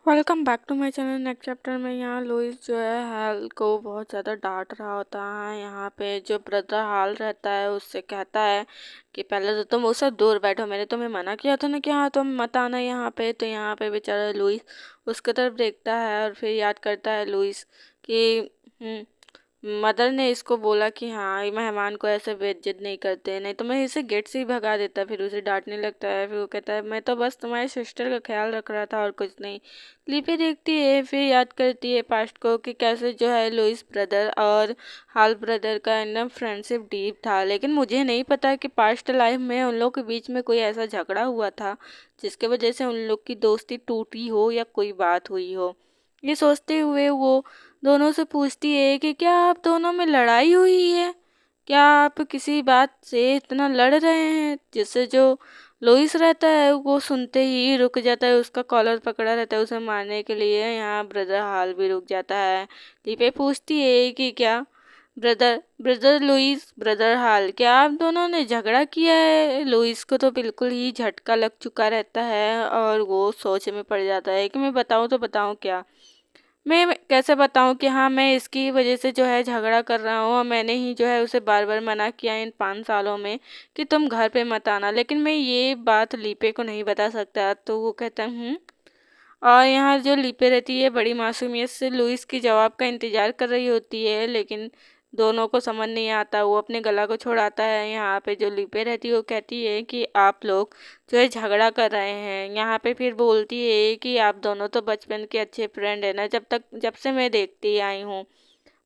Welcome back to my channel. Next chapter में यहाँ Louis जो है हाल को बहुत ज़्यादा डांट रहा होता है। यहाँ पे जो ब्रदर हाल रहता है उससे कहता है कि पहले तो तुम उससे दूर बैठो, मैंने तुम्हें मना किया था ना कि हाँ तुम मत आना यहाँ पे। तो यहाँ पे बेचारा लुइस उसकी तरफ देखता है और फिर याद करता है लुइस कि मदर ने इसको बोला कि हाँ ये मेहमान को ऐसे बेइज्जत नहीं करते, नहीं तो मैं इसे गेट से ही भगा देता। फिर उसे डांटने लगता है। फिर वो कहता है मैं तो बस तुम्हारी सिस्टर का ख्याल रख रहा था और कुछ नहीं। लिपि देखती है, फिर याद करती है पास्ट को कि कैसे जो है लुइस ब्रदर और हाल ब्रदर का एकदम फ्रेंडशिप डीप था। लेकिन मुझे नहीं पता कि पास्ट लाइफ में उन लोग के बीच में कोई ऐसा झगड़ा हुआ था जिसके वजह से उन लोग की दोस्ती टूटी हो या कोई बात हुई हो। ये सोचते हुए वो दोनों से पूछती है कि क्या आप दोनों में लड़ाई हुई है, क्या आप किसी बात से इतना लड़ रहे हैं। जिससे जो लोइस रहता है वो सुनते ही रुक जाता है, उसका कॉलर पकड़ा रहता है उसे मारने के लिए। यहाँ ब्रदर हाल भी रुक जाता है। लिपे पूछती है कि क्या ब्रदर ब्रदर लुइस ब्रदर हाल, क्या आप दोनों ने झगड़ा किया है। लुइस को तो बिल्कुल ही झटका लग चुका रहता है और वो सोच में पड़ जाता है कि मैं बताऊं तो बताऊं क्या, मैं कैसे बताऊं कि हाँ मैं इसकी वजह से जो है झगड़ा कर रहा हूँ और मैंने ही जो है उसे बार बार मना किया इन 5 सालों में कि तुम घर पे मत आना, लेकिन मैं ये बात लीपे को नहीं बता सकता। तो वो कहता है और यहाँ जो लीपे रहती है बड़ी मासूमियत से लुइस की जवाब का इंतजार कर रही होती है, लेकिन दोनों को समझ नहीं आता। वो अपने गला को छुड़ाता है। यहाँ पे जो लीपे रहती है वो कहती है कि आप लोग जो है झगड़ा कर रहे हैं। यहाँ पे फिर बोलती है कि आप दोनों तो बचपन के अच्छे फ्रेंड है ना, जब से मैं देखती आई हूँ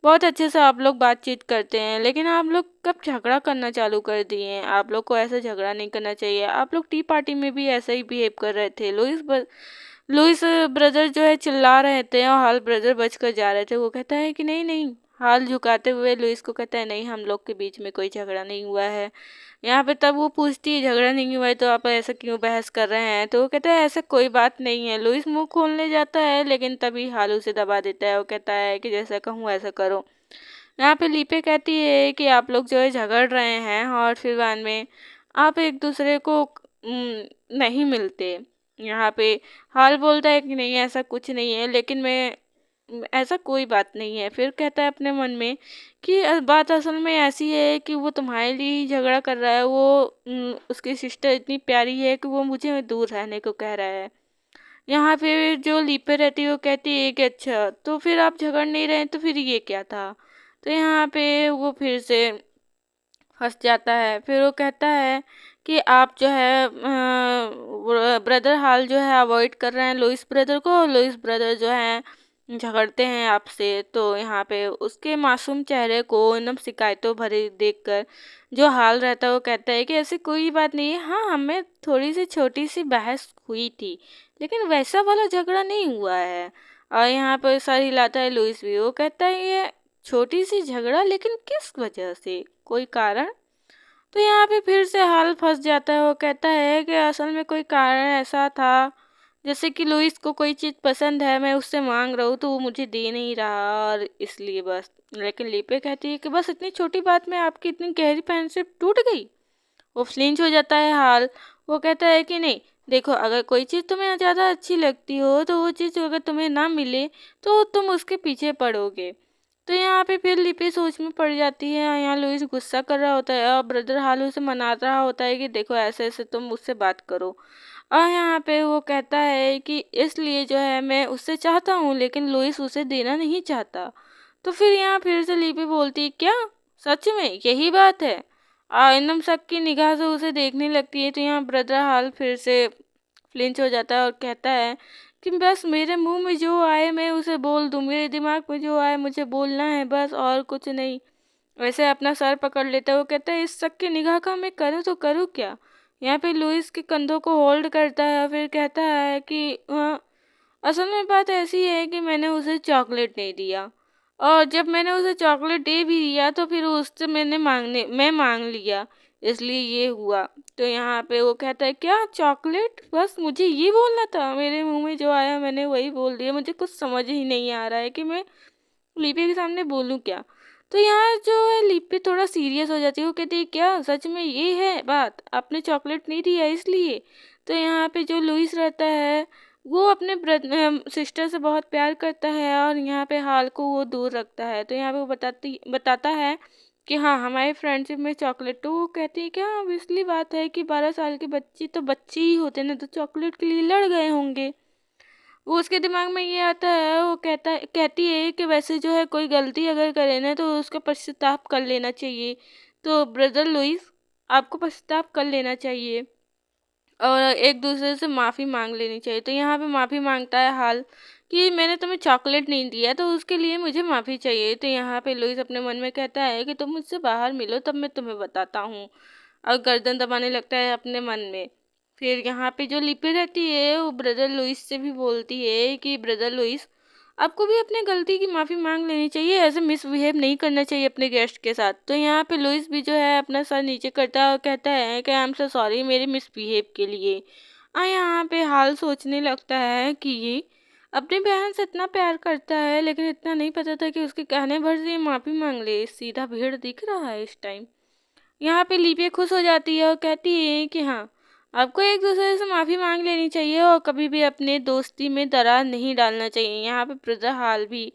बहुत अच्छे से आप लोग बातचीत करते हैं, लेकिन आप लोग कब झगड़ा करना चालू कर दिए हैं। आप लोग को ऐसा झगड़ा नहीं करना चाहिए। आप लोग टी पार्टी में भी ऐसा ही बिहेव कर रहे थे। लुइस ब्रदर जो है चिल्ला रहे थे और हाल ब्रदर बचकर जा रहे थे। वो कहता है कि नहीं नहीं, हाल झुकाते हुए लुइस को कहता है नहीं हम लोग के बीच में कोई झगड़ा नहीं हुआ है। यहाँ पे तब वो पूछती है झगड़ा नहीं हुआ है तो आप ऐसा क्यों बहस कर रहे हैं। तो वो कहता है ऐसा कोई बात नहीं है। लुइस मुंह खोलने जाता है लेकिन तभी हाल उसे दबा देता है। वो कहता है कि जैसा कहूँ ऐसा करो। यहाँ पे लीपे कहती है कि आप लोग जो है झगड़ रहे हैं और फिर बाद में आप एक दूसरे को नहीं मिलते। यहाँ पे हाल बोलता है कि नहीं ऐसा कुछ नहीं है, लेकिन मैं ऐसा कोई बात नहीं है। फिर कहता है अपने मन में कि बात असल में ऐसी है कि वो तुम्हारे लिए ही झगड़ा कर रहा है। वो उसकी सिस्टर इतनी प्यारी है कि वो मुझे दूर रहने को कह रहा है। यहाँ पे जो लीपे रहती है वो कहती है कि अच्छा तो फिर आप झगड़ नहीं रहे तो फिर ये क्या था। तो यहाँ पे वो फिर से फंस जाता है। फिर वो कहता है कि आप जो है ब्रदर हाल जो है अवॉइड कर रहे हैं लुइस ब्रदर को, और लुइस ब्रदर जो है झगड़ते हैं आपसे। तो यहाँ पे उसके मासूम चेहरे को एकदम शिकायतों भरे देखकर जो हाल रहता है वो कहता है कि ऐसी कोई बात नहीं है। हाँ हमें थोड़ी सी छोटी सी बहस हुई थी लेकिन वैसा वाला झगड़ा नहीं हुआ है। और यहाँ पर सर हिलाता है लुइस भी। वो कहता है ये छोटी सी झगड़ा, लेकिन किस वजह से, कोई कारण। तो यहाँ पे फिर से हाल फंस जाता है। वो कहता है कि असल में कोई कारण ऐसा था जैसे कि लुइस को कोई चीज़ पसंद है, मैं उससे मांग रहा हूँ तो वो मुझे दे नहीं रहा और इसलिए बस। लेकिन लीपे कहती है कि बस इतनी छोटी बात में आपकी इतनी गहरी फ्रेंडशिप टूट गई। वो फ्लिंच हो जाता है हाल। वो कहता है कि नहीं देखो, अगर कोई चीज़ तुम्हें ज़्यादा अच्छी लगती हो तो वो चीज़ अगर तुम्हें ना मिले तो तुम उसके पीछे पड़ोगे। तो यहाँ पे फिर लिपि सोच में पड़ जाती है। यहाँ लुइस गुस्सा कर रहा होता है और ब्रदर हाल उसे मना रहा होता है कि देखो ऐसे ऐसे तुम मुझसे बात करो। और यहाँ पे वो कहता है कि इसलिए जो है मैं उससे चाहता हूँ लेकिन लुइस उसे देना नहीं चाहता। तो फिर यहाँ फिर से लिपि बोलती है क्या सच में यही बात है। एकदम शक की निगाह से उसे देखने लगती है। तो यहाँ ब्रदर हाल फिर से फ्लिंच हो जाता है और कहता है कि बस मेरे मुंह में जो आए मैं उसे बोल दूं, मेरे दिमाग में जो आए मुझे बोलना है बस, और कुछ नहीं। वैसे अपना सर पकड़ लेता है। वो कहता है इस शक की निगाह का मैं करूँ तो करूँ क्या। यहाँ पे लुइस के कंधों को होल्ड करता है और फिर कहता है कि हाँ असल में बात ऐसी है कि मैंने उसे चॉकलेट नहीं दिया, और जब मैंने उसे चॉकलेट दे भी दिया तो फिर उससे मैं मांग लिया, इसलिए ये हुआ। तो यहाँ पे वो कहता है क्या चॉकलेट, बस मुझे ये बोलना था, मेरे मुंह में जो आया मैंने वही बोल दिया, मुझे कुछ समझ ही नहीं आ रहा है कि मैं लिपि के सामने बोलूँ क्या। तो यहाँ जो है लिपि थोड़ा सीरियस हो जाती है। वो कहती है क्या सच में ये है बात, आपने चॉकलेट नहीं दिया इसलिए। तो यहाँ पे जो लुइस रहता है वो अपने सिस्टर से बहुत प्यार करता है और यहाँ पे हाल को वो दूर रखता है। तो यहाँ पे वो बताता है कि हाँ, हमारे फ्रेंडशिप में चॉकलेट। तो वो कहती है कि हाँ, ऑब्वियसली बात है कि 12 साल के बच्चे तो बच्चे ही होते हैं ना, तो चॉकलेट के लिए लड़ गए होंगे। वो उसके दिमाग में ये आता है, वो कहती है कि वैसे जो है कोई गलती अगर करे ना तो उसका पश्चाताप कर लेना चाहिए। तो ब्रदर लुइस, आपको पश्चाताप कर लेना चाहिए और एक दूसरे से माफ़ी मांग लेनी चाहिए। तो यहाँ पे माफ़ी मांगता है हाल कि मैंने तुम्हें चॉकलेट नहीं दिया तो उसके लिए मुझे माफ़ी चाहिए। तो यहाँ पे लुइस अपने मन में कहता है कि तुम मुझसे बाहर मिलो तब मैं तुम्हें बताता हूँ, और गर्दन दबाने लगता है अपने मन में। फिर यहाँ पे जो लिपि रहती है वो ब्रदर लुइस से भी बोलती है कि ब्रदर लुइस, आपको भी अपने गलती की माफ़ी मांग लेनी चाहिए, ऐसे मिसबिहेव नहीं करना चाहिए अपने गेस्ट के साथ। तो यहाँ पे लुइस भी जो है अपना सर नीचे करता है और कहता है कि आई एम सो सॉरी मेरे मिसबिहेव के लिए। यहाँ पे हाल सोचने लगता है कि ये अपनी बहन से इतना प्यार करता है, लेकिन इतना नहीं पता था कि उसके कहने भर से माफ़ी मांग ले। सीधा भीड़ दिख रहा है इस टाइम। यहाँ पे लीपे खुश हो जाती है और कहती है कि हाँ, आपको एक दूसरे से माफ़ी मांग लेनी चाहिए और कभी भी अपने दोस्ती में दरार नहीं डालना चाहिए। यहाँ पे ब्रदर हाल भी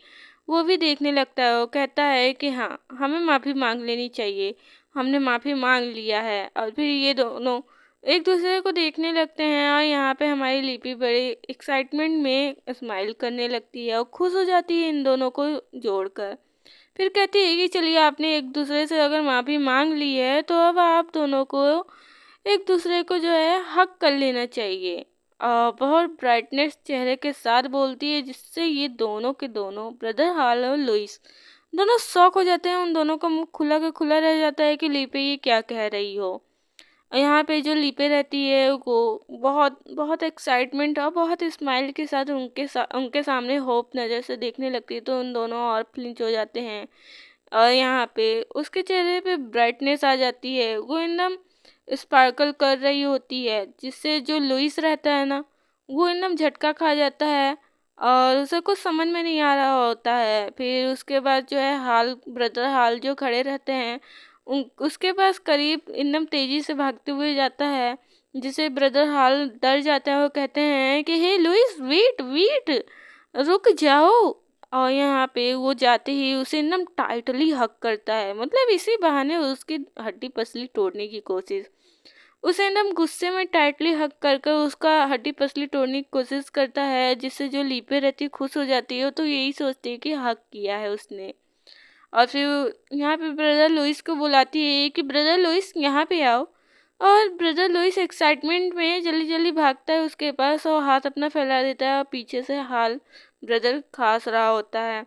वो भी देखने लगता है। वो कहता है कि हाँ, हमें माफ़ी मांग लेनी चाहिए, हमने माफ़ी मांग लिया है। और फिर ये दोनों एक दूसरे को देखने लगते हैं और यहाँ पे हमारी लिपि बड़े एक्साइटमेंट में स्माइल करने लगती है और खुश हो जाती है इन दोनों को जोड़कर। फिर कहती है कि चलिए, आपने एक दूसरे से अगर माफ़ी मांग ली है तो अब आप दोनों को एक दूसरे को जो है हक कर लेना चाहिए। बहुत ब्राइटनेस चेहरे के साथ बोलती है, जिससे ये दोनों के दोनों ब्रदर हाल और लुइस दोनों शॉक हो जाते हैं। उन दोनों का मुंह खुला के खुला रह जाता है कि लीपे ये क्या कह रही हो। यहाँ पे जो लीपे रहती है वो बहुत बहुत एक्साइटमेंट और बहुत स्माइल के साथ उनके सामने होप नज़र से देखने लगती है। तो उन दोनों और फ्लिंच हो जाते हैं और यहाँ पे उसके चेहरे पे ब्राइटनेस आ जाती है, वो एकदम स्पार्कल कर रही होती है, जिससे जो लुइस रहता है ना, वो एकदम झटका खा जाता है और उसे कुछ समझ में नहीं आ रहा होता है। फिर उसके बाद जो है हाल, ब्रदर हाल जो खड़े रहते हैं, उसके पास करीब एकदम तेजी से भागते हुए जाता है, जिसे ब्रदर हाल डर जाते हैं। वो कहते हैं कि हे लुइस, वेट वेट, रुक जाओ। और यहाँ पे वो जाते ही उसे एकदम टाइटली हक करता है, मतलब इसी बहाने उसकी हड्डी पसली तोड़ने की कोशिश। उसे एकदम गुस्से में टाइटली हक कर कर उसका हड्डी पसली तोड़ने की कोशिश करता है, जिससे जो लीपे रहती है खुश हो जाती है। तो यही सोचती है कि हक किया है उसने। और फिर यहाँ पे ब्रदर लुइस को बुलाती है कि ब्रदर लुइस यहाँ पे आओ। और ब्रदर लुइस एक्साइटमेंट में जल्दी जल्दी भागता है उसके पास और हाथ अपना फैला देता है और पीछे से हाल ब्रदर खास रहा होता है।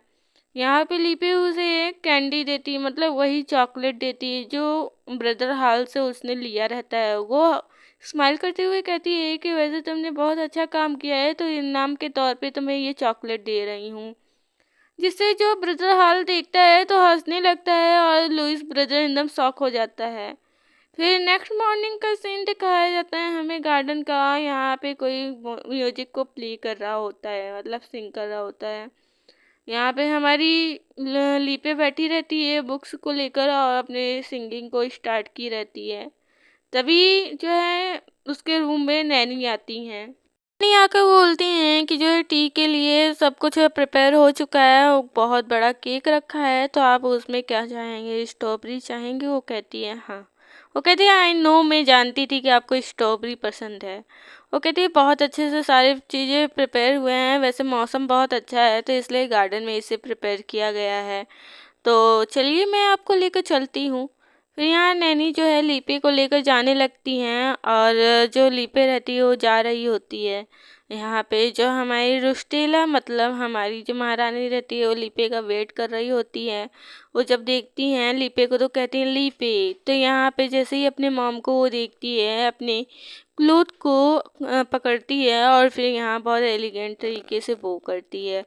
यहाँ पे लिपि उसे एक कैंडी देती है, मतलब वही चॉकलेट देती है जो ब्रदर हाल से उसने लिया रहता है। वो स्माइल करते हुए कहती है कि वैसे तुमने बहुत अच्छा काम किया है, तो इनाम के तौर पे तुम्हें ये चॉकलेट दे रही हूँ। जिससे जो ब्रदर हाल देखता है तो हंसने लगता है और लुइस ब्रदर एकदम शॉक हो जाता है। फिर नेक्स्ट मॉर्निंग का सीन दिखाया जाता है हमें गार्डन का। यहाँ पे कोई म्यूजिक को प्ले कर रहा होता है, मतलब सिंग कर रहा होता है। यहाँ पे हमारी लीपे बैठी रहती है बुक्स को लेकर और अपने सिंगिंग को स्टार्ट की रहती है। तभी जो है उसके रूम में नैनी आती हैं। नैनी आकर बोलती हैं कि जो है टी के लिए सब कुछ प्रिपेयर हो चुका है, वो बहुत बड़ा केक रखा है, तो आप उसमें क्या चाहेंगे, स्ट्रॉबेरी चाहेंगे? वो कहती है हाँ। वो कहती है आई नो, मैं जानती थी कि आपको स्ट्रॉबेरी पसंद है। वो कहती है बहुत अच्छे से सारी चीज़ें प्रिपेयर हुए हैं, वैसे मौसम बहुत अच्छा है तो इसलिए गार्डन में इसे प्रिपेयर किया गया है, तो चलिए मैं आपको लेकर चलती हूँ। फिर यहाँ नैनी जो है लीपे को लेकर जाने लगती हैं और जो लीपे रहती है वो जा रही होती है। यहाँ पे जो हमारी रुस्टेला, मतलब हमारी जो महारानी रहती है, वो लीपे का वेट कर रही होती है। वो जब देखती हैं लीपे को तो कहती हैं लीपे। तो यहाँ पे जैसे ही अपने मॉम को वो देखती है, अपने क्लोथ को पकड़ती है और फिर यहाँ बहुत एलिगेंट तरीके से वो करती है।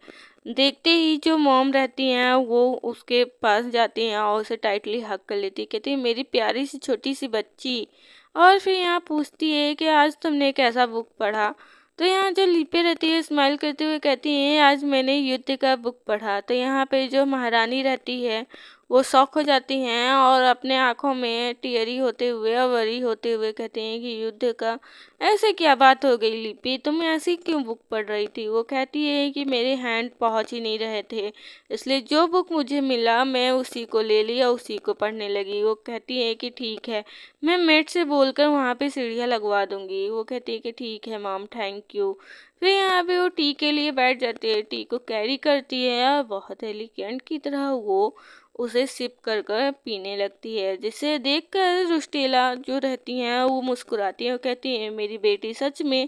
देखते ही जो मॉम रहती हैं वो उसके पास जाती हैं और उसे टाइटली हग कर लेती है, कहती है मेरी प्यारी सी छोटी सी बच्ची। और फिर यहाँ पूछती है कि आज तुमने कैसा बुक पढ़ा? तो यहाँ जो लिपे रहती है स्माइल करते हुए कहती हैं आज मैंने युद्ध का बुक पढ़ा। तो यहाँ पे जो महारानी रहती है वो शॉक हो जाती हैं और अपने आँखों में टियरी होते हुए और वरी होते हुए कहते हैं कि युद्ध का ऐसे क्या बात हो गई लिपि, तुम ऐसी क्यों बुक पढ़ रही थी? वो कहती है कि मेरे हैंड पहुंच ही नहीं रहे थे, इसलिए जो बुक मुझे मिला मैं उसी को ले लिया, उसी को पढ़ने लगी। वो कहती है कि ठीक है, मैं मेट से बोलकर वहाँ पे सीढ़ियाँ लगवा दूंगी। वो कहती है कि ठीक है मॉम, थैंक यू। फिर यहाँ पे वो टी के लिए बैठ जाती है, टी को कैरी करती है और बहुत एलिगेंट की तरह वो उसे सिप कर कर पीने लगती है, जिसे देखकर रुस्टेला जो रहती हैं वो मुस्कुराती हैं और कहती हैं मेरी बेटी सच में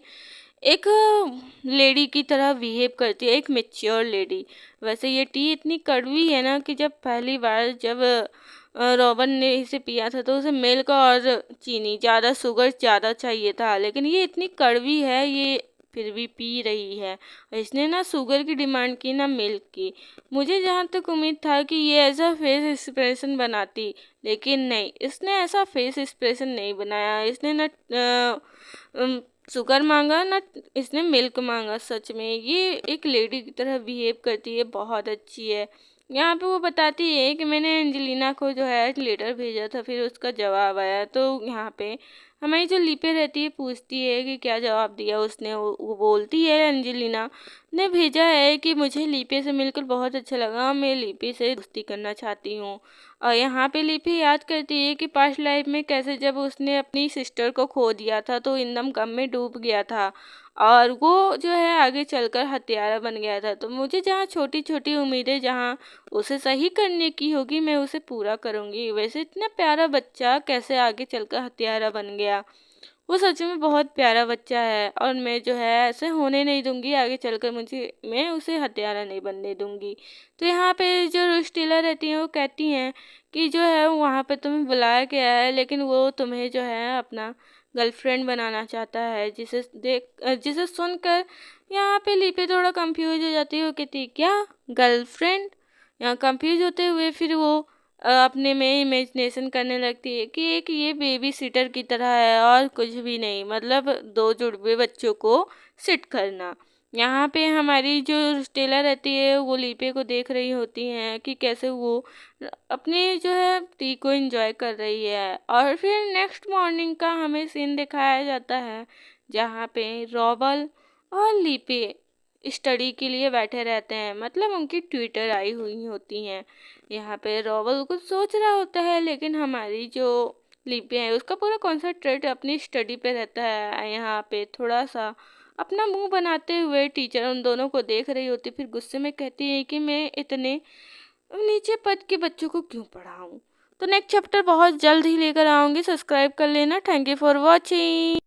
एक लेडी की तरह बिहेव करती है, एक मेच्योर लेडी। वैसे ये टी इतनी कड़वी है ना कि जब पहली बार जब रॉबन ने इसे पिया था तो उसे मिल्क और चीनी ज़्यादा, शुगर ज़्यादा चाहिए था, लेकिन ये इतनी कड़वी है ये फिर भी पी रही है। इसने ना शुगर की डिमांड की ना मिल्क की। मुझे जहाँ तक उम्मीद था कि ये ऐसा फेस एक्सप्रेशन बनाती, लेकिन नहीं, इसने ऐसा फेस एक्सप्रेशन नहीं बनाया। इसने ना शुगर मांगा ना इसने मिल्क मांगा। सच में ये एक लेडी की तरह बिहेव करती है, बहुत अच्छी है। यहाँ पे वो बताती है कि मैंने एंजेलिना को जो है लेटर भेजा था, फिर उसका जवाब आया। तो यहाँ पे हमारी जो लिपे रहती है पूछती है कि क्या जवाब दिया उसने। वो बोलती है एंजेलिना ने भेजा है कि मुझे लिपे से मिलकर बहुत अच्छा लगा, मैं लिपे से दोस्ती करना चाहती हूँ। और यहाँ पे लिपि याद करती है कि पास्ट लाइफ में कैसे जब उसने अपनी सिस्टर को खो दिया था तो एकदम गम में डूब गया था और वो जो है आगे चलकर हत्यारा बन गया था। तो मुझे जहाँ छोटी छोटी उम्मीदें जहाँ उसे सही करने की होगी मैं उसे पूरा करूँगी। वैसे इतना प्यारा बच्चा कैसे आगे चलकर हत्यारा बन गया? वो सच में बहुत प्यारा बच्चा है और मैं जो है ऐसे होने नहीं दूंगी, आगे चलकर मुझे मैं उसे हत्यारा नहीं बनने दूंगी। तो यहाँ पे जो रुस्टेला रहती हैं वो कहती हैं कि जो है वहाँ पे तुम्हें बुलाया गया है, लेकिन वो तुम्हें जो है अपना गर्लफ्रेंड बनाना चाहता है। जिसे सुनकर यहाँ पे लिपि थोड़ा कंफ्यूज हो जाती है। वो कहती है क्या गर्लफ्रेंड? यहाँ कंफ्यूज होते हुए फिर वो अपने में इमेजिनेशन करने लगती है कि एक ये बेबी सिटर की तरह है और कुछ भी नहीं, मतलब दो जुड़वे बच्चों को सिट करना। यहाँ पे हमारी जो स्टेला रहती है वो लीपे को देख रही होती हैं कि कैसे वो अपनी जो है टी को एंजॉय कर रही है। और फिर नेक्स्ट मॉर्निंग का हमें सीन दिखाया जाता है जहाँ पे रॉबल और लीपे स्टडी के लिए बैठे रहते हैं, मतलब उनकी ट्विटर आई हुई होती हैं। यहाँ पे रॉबल कुछ सोच रहा होता है, लेकिन हमारी जो लिपि है उसका पूरा कॉन्सेंट्रेट अपनी स्टडी पे रहता है। यहाँ पे थोड़ा सा अपना मुंह बनाते हुए टीचर उन दोनों को देख रही होती, फिर गुस्से में कहती है कि मैं इतने नीचे पद के बच्चों को क्यों पढ़ाऊँ। तो नेक्स्ट चैप्टर बहुत जल्द ही लेकर आऊँगी, सब्सक्राइब कर लेना। Thank you for watching.